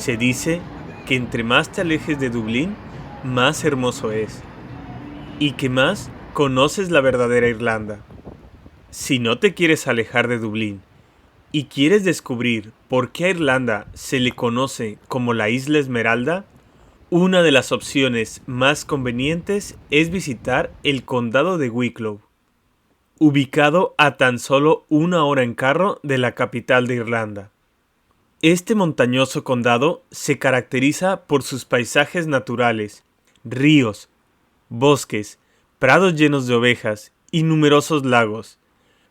Se dice que entre más te alejes de Dublín, más hermoso es, y que más conoces la verdadera Irlanda. Si no te quieres alejar de Dublín y quieres descubrir por qué a Irlanda se le conoce como la Isla Esmeralda, una de las opciones más convenientes es visitar el condado de Wicklow, ubicado a tan solo 1 hora en carro de la capital de Irlanda. Este montañoso condado se caracteriza por sus paisajes naturales, ríos, bosques, prados llenos de ovejas y numerosos lagos.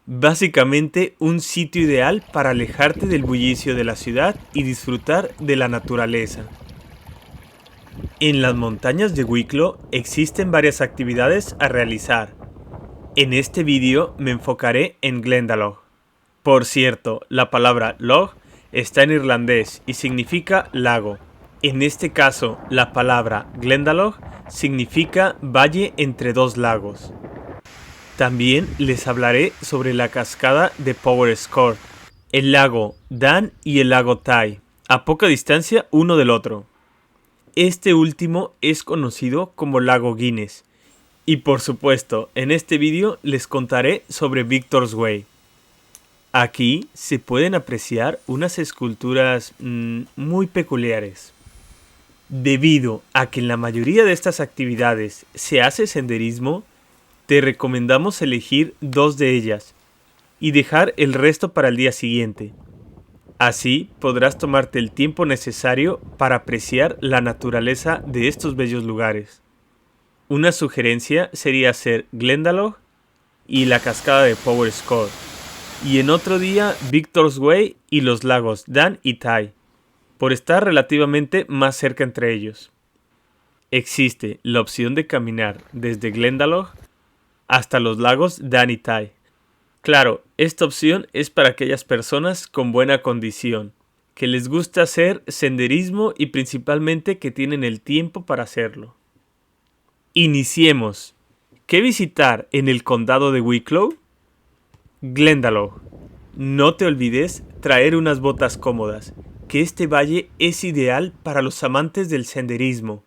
Básicamente un sitio ideal para alejarte del bullicio de la ciudad y disfrutar de la naturaleza. En las montañas de Wicklow existen varias actividades a realizar. En este vídeo me enfocaré en Glendalough. Por cierto, la palabra lough está en irlandés y significa lago. En este caso, la palabra Glendalough significa valle entre dos lagos. También les hablaré sobre la cascada de Powerscourt, el lago Dan y el lago Tay, a poca distancia uno del otro. Este último es conocido como lago Guinness. Y por supuesto, en este vídeo les contaré sobre Victor's Way. Aquí se pueden apreciar unas esculturas muy peculiares. Debido a que en la mayoría de estas actividades se hace senderismo, te recomendamos elegir 2 de ellas y dejar el resto para el día siguiente. Así podrás tomarte el tiempo necesario para apreciar la naturaleza de estos bellos lugares. Una sugerencia sería hacer Glendalough y la cascada de Powerscourt, y en otro día Victor's Way y los lagos Dan y Tay, por estar relativamente más cerca entre ellos. Existe la opción de caminar desde Glendalough hasta los lagos Dan y Tay. Claro, esta opción es para aquellas personas con buena condición, que les gusta hacer senderismo y principalmente que tienen el tiempo para hacerlo. Iniciemos. ¿Qué visitar en el condado de Wicklow? Glendalough. No te olvides traer unas botas cómodas, que este valle es ideal para los amantes del senderismo.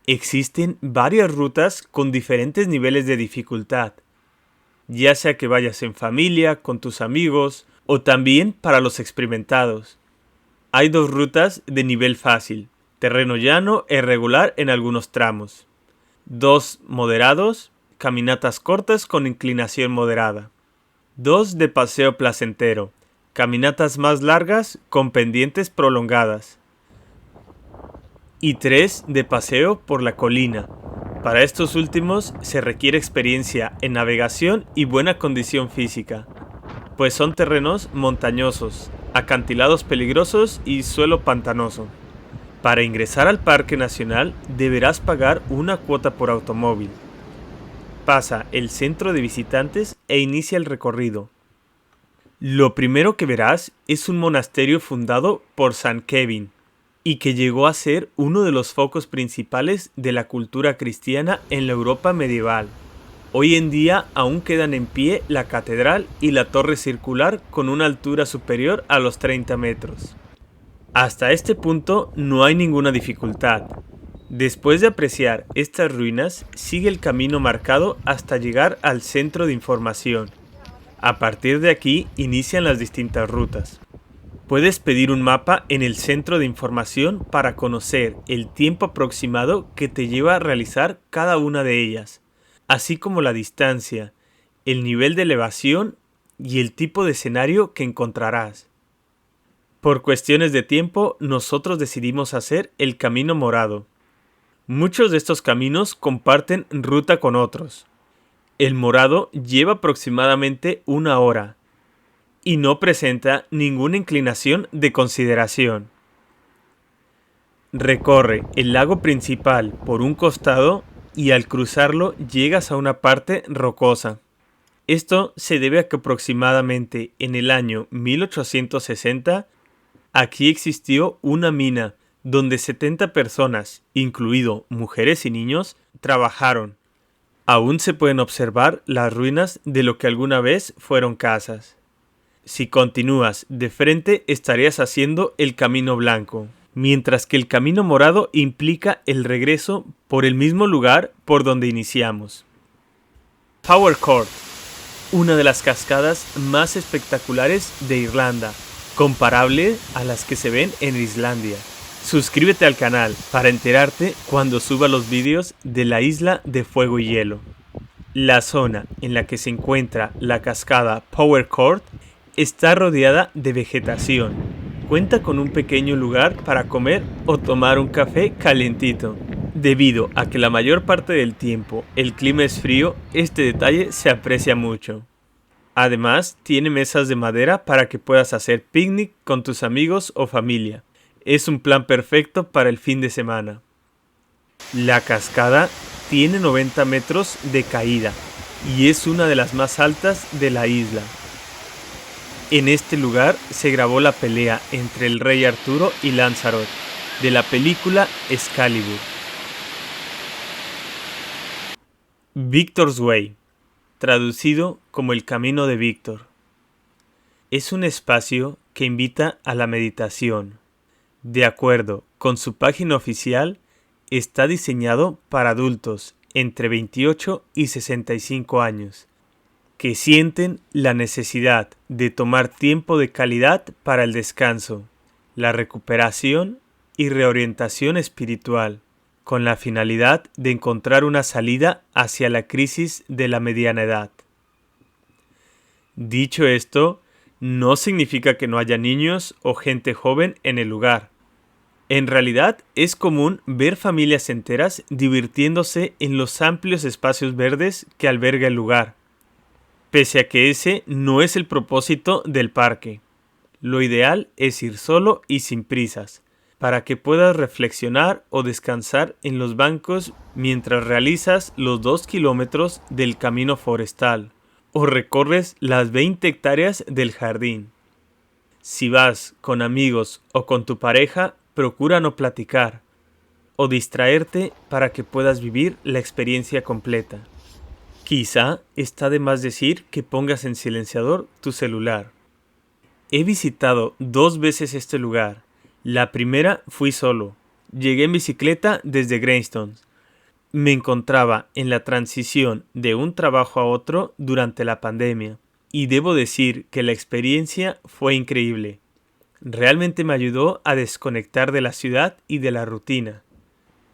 Existen varias rutas con diferentes niveles de dificultad, ya sea que vayas en familia, con tus amigos, o también para los experimentados. Hay 2 rutas de nivel fácil, terreno llano e irregular en algunos tramos. 2 moderados, caminatas cortas con inclinación moderada. 2 de paseo placentero, caminatas más largas con pendientes prolongadas. Y 3 de paseo por la colina. Para estos últimos se requiere experiencia en navegación y buena condición física, pues son terrenos montañosos, acantilados peligrosos y suelo pantanoso. Para ingresar al Parque Nacional deberás pagar una cuota por automóvil. Pasa el centro de visitantes e inicia el recorrido. Lo primero que verás es un monasterio fundado por San Kevin y que llegó a ser uno de los focos principales de la cultura cristiana en la Europa medieval. Hoy en día aún quedan en pie la catedral y la torre circular con una altura superior a los 30 metros. Hasta este punto no hay ninguna dificultad. Después de apreciar estas ruinas, sigue el camino marcado hasta llegar al centro de información. A partir de aquí inician las distintas rutas. Puedes pedir un mapa en el centro de información para conocer el tiempo aproximado que te lleva a realizar cada una de ellas, así como la distancia, el nivel de elevación y el tipo de escenario que encontrarás. Por cuestiones de tiempo, nosotros decidimos hacer el Camino Morado. Muchos de estos caminos comparten ruta con otros. El morado lleva aproximadamente 1 hora y no presenta ninguna inclinación de consideración. Recorre el lago principal por un costado y al cruzarlo llegas a una parte rocosa. Esto se debe a que aproximadamente en el año 1860 aquí existió una mina donde 70 personas, incluido mujeres y niños, trabajaron. Aún se pueden observar las ruinas de lo que alguna vez fueron casas. Si continúas de frente estarías haciendo el Camino Blanco. mientras que el camino morado implica el regreso por el mismo lugar por donde iniciamos. Power Court, una de las cascadas más espectaculares de Irlanda, comparable a las que se ven en Islandia. Suscríbete al canal para enterarte cuando suba los vídeos de la isla de fuego y hielo. La zona en la que se encuentra la cascada Power Court está rodeada de vegetación. Cuenta con un pequeño lugar para comer o tomar un café calientito. Debido a que la mayor parte del tiempo el clima es frío, este detalle se aprecia mucho. Además, tiene mesas de madera para que puedas hacer picnic con tus amigos o familia. Es un plan perfecto para el fin de semana. La cascada tiene 90 metros de caída y es una de las más altas de la isla. En este lugar se grabó la pelea entre el rey Arturo y Lanzarote de la película Excalibur. Victor's Way, traducido como el Camino de Víctor. Es un espacio que invita a la meditación. De acuerdo con su página oficial, está diseñado para adultos entre 28 y 65 años, que sienten la necesidad de tomar tiempo de calidad para el descanso, la recuperación y reorientación espiritual, con la finalidad de encontrar una salida hacia la crisis de la mediana edad. Dicho esto, no significa que no haya niños o gente joven en el lugar. En realidad es común ver familias enteras divirtiéndose en los amplios espacios verdes que alberga el lugar, pese a que ese no es el propósito del parque. Lo ideal es ir solo y sin prisas, para que puedas reflexionar o descansar en los bancos mientras realizas los 2 kilómetros del camino forestal o recorres las 20 hectáreas del jardín. Si vas con amigos o con tu pareja, procura no platicar o distraerte para que puedas vivir la experiencia completa. Quizá está de más decir que pongas en silenciador tu celular. He visitado 2 veces este lugar. La primera fui solo. Llegué en bicicleta desde Greystones. Me encontraba en la transición de un trabajo a otro durante la pandemia y debo decir que la experiencia fue increíble. Realmente me ayudó a desconectar de la ciudad y de la rutina.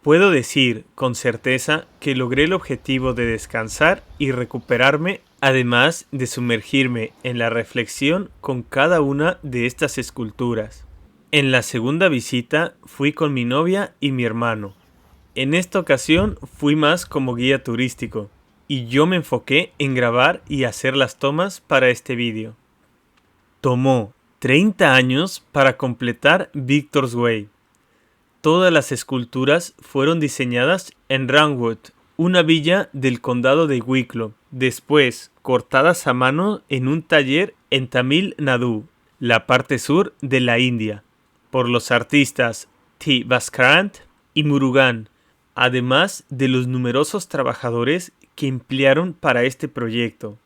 Puedo decir con certeza que logré el objetivo de descansar y recuperarme, además de sumergirme en la reflexión con cada una de estas esculturas. En la segunda visita fui con mi novia y mi hermano. En esta ocasión fui más como guía turístico y yo me enfoqué en grabar y hacer las tomas para este vídeo. Tomó 30 años para completar Victor's Way. Todas las esculturas fueron diseñadas en Ranwood, una villa del condado de Wicklow, después cortadas a mano en un taller en Tamil Nadu, la parte sur de la India, por los artistas T. Bhaskarath y Murugan, además de los numerosos trabajadores que emplearon para este proyecto.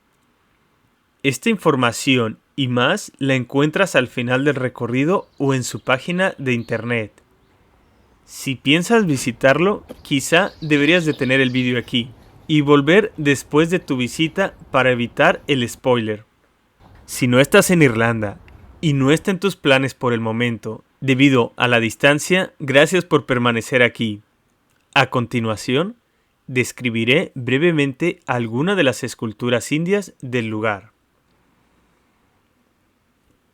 Esta información y más la encuentras al final del recorrido o en su página de internet. Si piensas visitarlo, quizá deberías detener el vídeo aquí y volver después de tu visita para evitar el spoiler. Si no estás en Irlanda y no está en tus planes por el momento, debido a la distancia, gracias por permanecer aquí. A continuación, describiré brevemente algunas de las esculturas indias del lugar.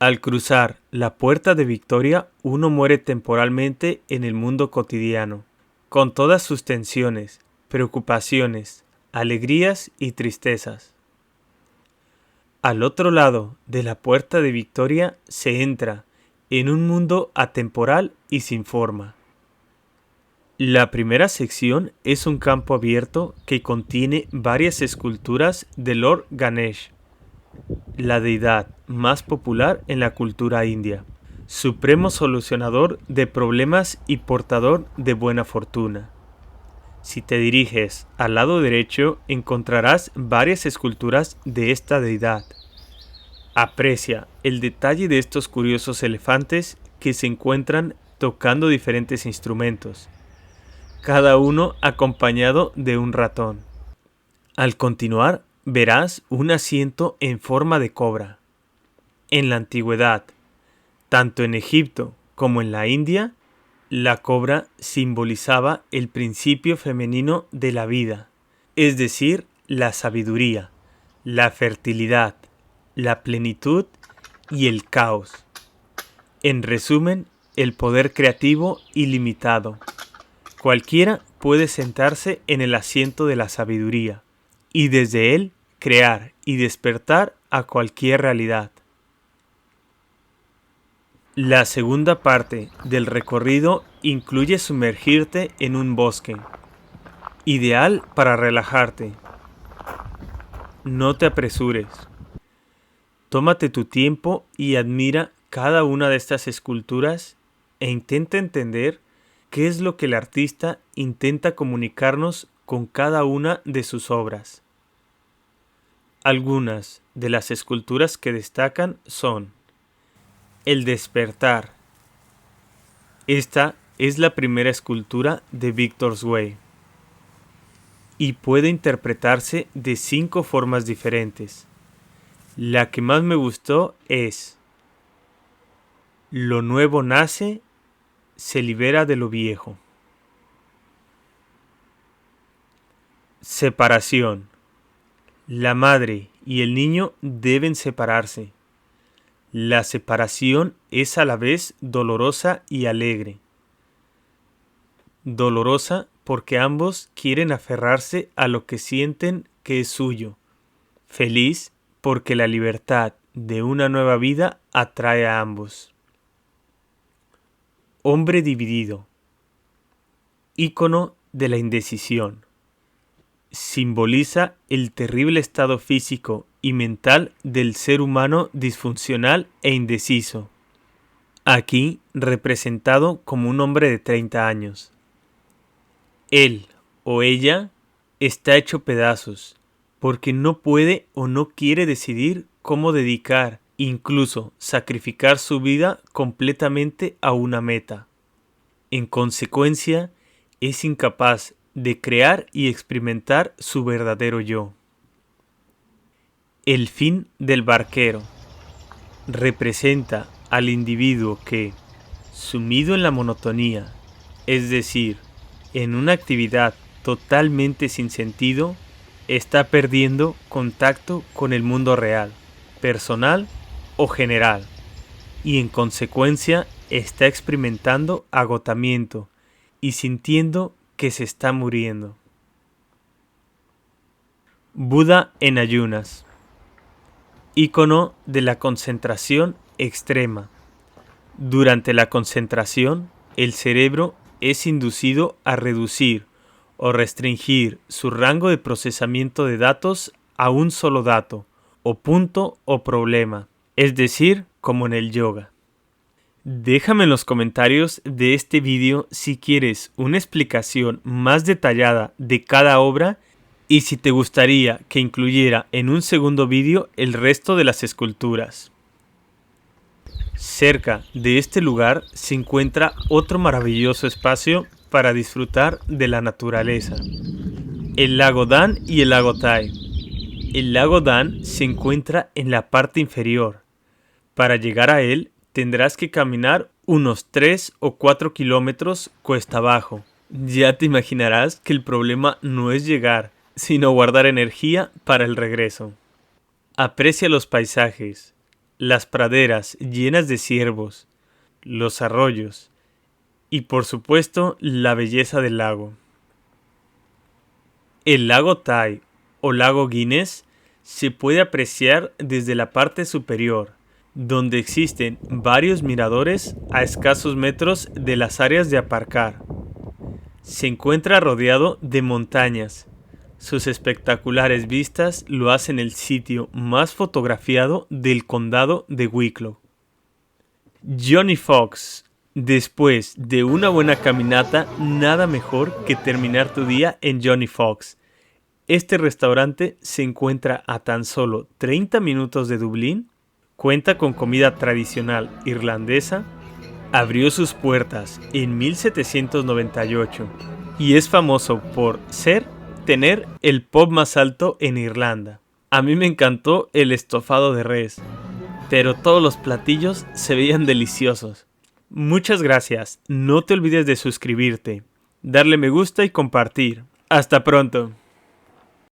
Al cruzar la Puerta de Victoria, uno muere temporalmente en el mundo cotidiano, con todas sus tensiones, preocupaciones, alegrías y tristezas. Al otro lado de la Puerta de Victoria se entra en un mundo atemporal y sin forma. La primera sección es un campo abierto que contiene varias esculturas de Lord Ganesh, la deidad más popular en la cultura india, supremo solucionador de problemas y portador de buena fortuna. Si te diriges al lado derecho encontrarás varias esculturas de esta deidad. Aprecia el detalle de estos curiosos elefantes que se encuentran tocando diferentes instrumentos, cada uno acompañado de un ratón. Al continuar, verás un asiento en forma de cobra. En la antigüedad, tanto en Egipto como en la India, la cobra simbolizaba el principio femenino de la vida, es decir, la sabiduría, la fertilidad, la plenitud y el caos. En resumen, el poder creativo ilimitado. Cualquiera puede sentarse en el asiento de la sabiduría y desde él crear y despertar a cualquier realidad. La segunda parte del recorrido incluye sumergirte en un bosque, ideal para relajarte. No te apresures. Tómate tu tiempo y admira cada una de estas esculturas e intenta entender qué es lo que el artista intenta comunicarnos con cada una de sus obras. Algunas de las esculturas que destacan son El despertar. Esta es la primera escultura de Victor's Way y puede interpretarse de 5 formas diferentes. La que más me gustó es: lo nuevo nace, se libera de lo viejo. Separación. La madre y el niño deben separarse. La separación es a la vez dolorosa y alegre. Dolorosa porque ambos quieren aferrarse a lo que sienten que es suyo. Feliz porque la libertad de una nueva vida atrae a ambos. Hombre dividido. Ícono de la indecisión. Simboliza el terrible estado físico y mental del ser humano disfuncional e indeciso. Aquí representado como un hombre de 30 años. Él o ella está hecho pedazos porque no puede o no quiere decidir cómo dedicar, incluso sacrificar su vida completamente a una meta. En consecuencia, es incapaz de crear y experimentar su verdadero yo. El fin del barquero representa al individuo que, sumido en la monotonía, es decir, en una actividad totalmente sin sentido, está perdiendo contacto con el mundo real, personal o general, y en consecuencia está experimentando agotamiento y sintiendo que se está muriendo. Buda en ayunas. Ícono de la concentración extrema. Durante la concentración, el cerebro es inducido a reducir o restringir su rango de procesamiento de datos a un solo dato, o punto o problema, es decir, como en el yoga. Déjame en los comentarios de este vídeo si quieres una explicación más detallada de cada obra y si te gustaría que incluyera en un segundo vídeo el resto de las esculturas. Cerca de este lugar se encuentra otro maravilloso espacio para disfrutar de la naturaleza. El lago Dan y el lago Tai. El lago Dan se encuentra en la parte inferior. Para llegar a él tendrás que caminar unos 3 o 4 kilómetros cuesta abajo. Ya te imaginarás que el problema no es llegar, sino guardar energía para el regreso. Aprecia los paisajes, las praderas llenas de ciervos, los arroyos y por supuesto la belleza del lago. El lago Tai o lago Guinness se puede apreciar desde la parte superior, donde existen varios miradores a escasos metros de las áreas de aparcar. Se encuentra rodeado de montañas. Sus espectaculares vistas lo hacen el sitio más fotografiado del condado de Wicklow. Johnny Fox. Después de una buena caminata, nada mejor que terminar tu día en Johnny Fox. Este restaurante se encuentra a tan solo 30 minutos de Dublín, cuenta con comida tradicional irlandesa, Abrió sus puertas en 1798 y es famoso por tener el pub más alto en Irlanda. A mí me encantó el estofado de res, pero todos los platillos se veían deliciosos. Muchas gracias, no te olvides de suscribirte, darle me gusta y compartir. Hasta pronto.